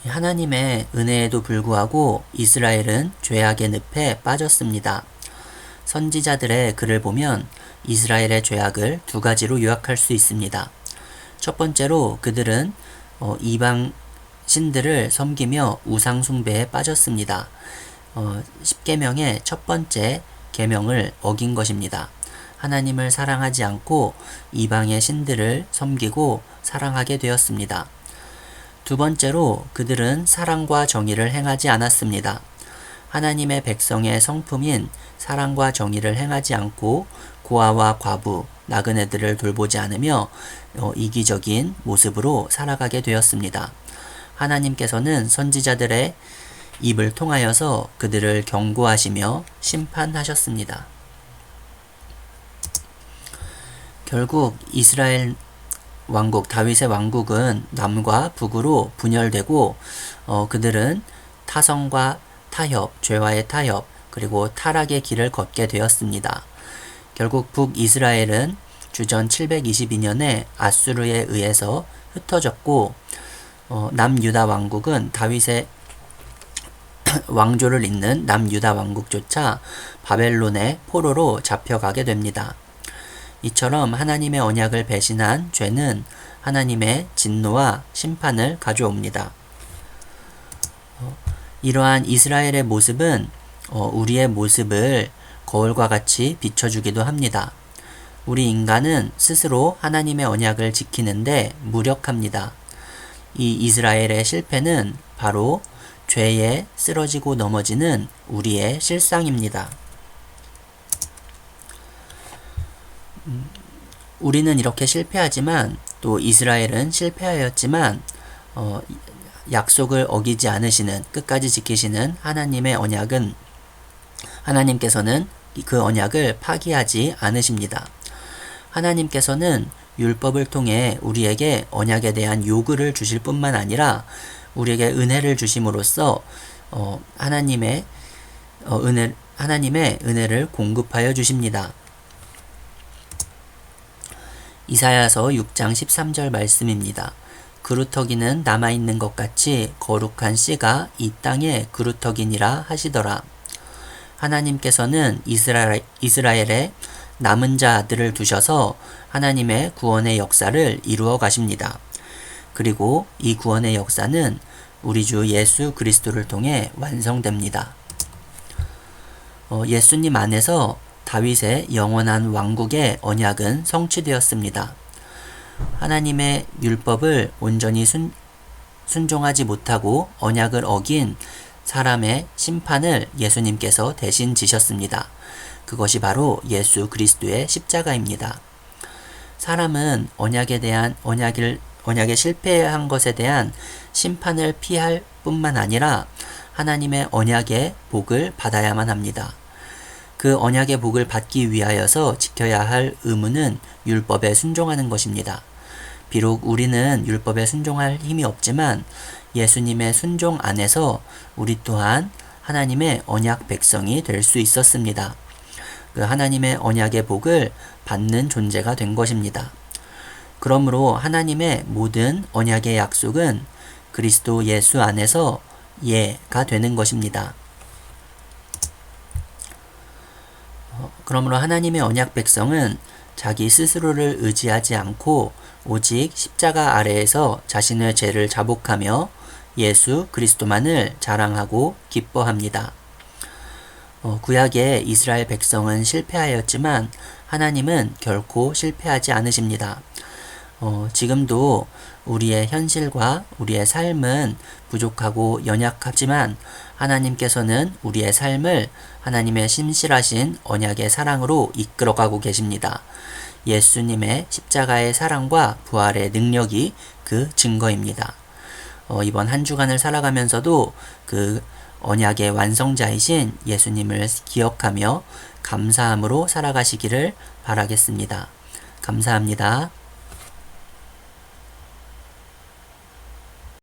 하나님의 은혜에도 불구하고 이스라엘은 죄악의 늪에 빠졌습니다. 선지자들의 글을 보면 이스라엘의 죄악을 두 가지로 요약할 수 있습니다. 첫 번째로 그들은 이방 신들을 섬기며 우상 숭배에 빠졌습니다. 십계명의 첫 번째 계명을 어긴 것입니다. 하나님을 사랑하지 않고 이방의 신들을 섬기고 사랑하게 되었습니다. 두 번째로 그들은 사랑과 정의를 행하지 않았습니다. 하나님의 백성의 성품인 사랑과 정의를 행하지 않고 고아와 과부, 나그네들을 돌보지 않으며 이기적인 모습으로 살아가게 되었습니다. 하나님께서는 선지자들의 입을 통하여서 그들을 경고하시며 심판하셨습니다. 결국 이스라엘 왕국, 다윗의 왕국은 남과 북으로 분열되고 그들은 타성과 타협, 죄와의 타협, 그리고 타락의 길을 걷게 되었습니다. 결국 북이스라엘은 주전 722년에 아수르에 의해서 흩어졌고 남유다 왕국은 다윗의 왕조를 잇는 남유다 왕국조차 바벨론의 포로로 잡혀가게 됩니다. 이처럼 하나님의 언약을 배신한 죄는 하나님의 진노와 심판을 가져옵니다. 이러한 이스라엘의 모습은 우리의 모습을 거울과 같이 비춰주기도 합니다. 우리 인간은 스스로 하나님의 언약을 지키는데 무력합니다. 이 이스라엘의 실패는 바로 죄에 쓰러지고 넘어지는 우리의 실상입니다. 우리는 이렇게 실패하지만 또 이스라엘은 실패하였지만 약속을 어기지 않으시는, 끝까지 지키시는 하나님의 언약은, 하나님께서는 그 언약을 파기하지 않으십니다. 하나님께서는 율법을 통해 우리에게 언약에 대한 요구를 주실 뿐만 아니라 우리에게 은혜를 주심으로써 하나님의 은혜를 공급하여 주십니다. 이사야서 6장 13절 말씀입니다. 그루터기는 남아있는 것 같이 거룩한 씨가 이 땅에 그루터기니라 하시더라. 하나님께서는 이스라엘의 남은 자들을 두셔서 하나님의 구원의 역사를 이루어 가십니다. 그리고 이 구원의 역사는 우리 주 예수 그리스도를 통해 완성됩니다. 예수님 안에서 다윗의 영원한 왕국의 언약은 성취되었습니다. 하나님의 율법을 온전히 순종하지 못하고 언약을 어긴 사람의 심판을 예수님께서 대신 지셨습니다. 그것이 바로 예수 그리스도의 십자가입니다. 사람은 언약에 실패한 것에 대한 심판을 피할 뿐만 아니라 하나님의 언약의 복을 받아야만 합니다. 그 언약의 복을 받기 위하여서 지켜야 할 의무는 율법에 순종하는 것입니다. 비록 우리는 율법에 순종할 힘이 없지만 예수님의 순종 안에서 우리 또한 하나님의 언약 백성이 될 수 있었습니다. 그 하나님의 언약의 복을 받는 존재가 된 것입니다. 그러므로 하나님의 모든 언약의 약속은 그리스도 예수 안에서 예가 되는 것입니다. 그러므로 하나님의 언약 백성은 자기 스스로를 의지하지 않고 오직 십자가 아래에서 자신의 죄를 자복하며 예수 그리스도만을 자랑하고 기뻐합니다. 구약의 이스라엘 백성은 실패하였지만 하나님은 결코 실패하지 않으십니다. 지금도 우리의 현실과 우리의 삶은 부족하고 연약하지만 하나님께서는 우리의 삶을 하나님의 신실하신 언약의 사랑으로 이끌어가고 계십니다. 예수님의 십자가의 사랑과 부활의 능력이 그 증거입니다. 이번 한 주간을 살아가면서도 그 언약의 완성자이신 예수님을 기억하며 감사함으로 살아가시기를 바라겠습니다. 감사합니다.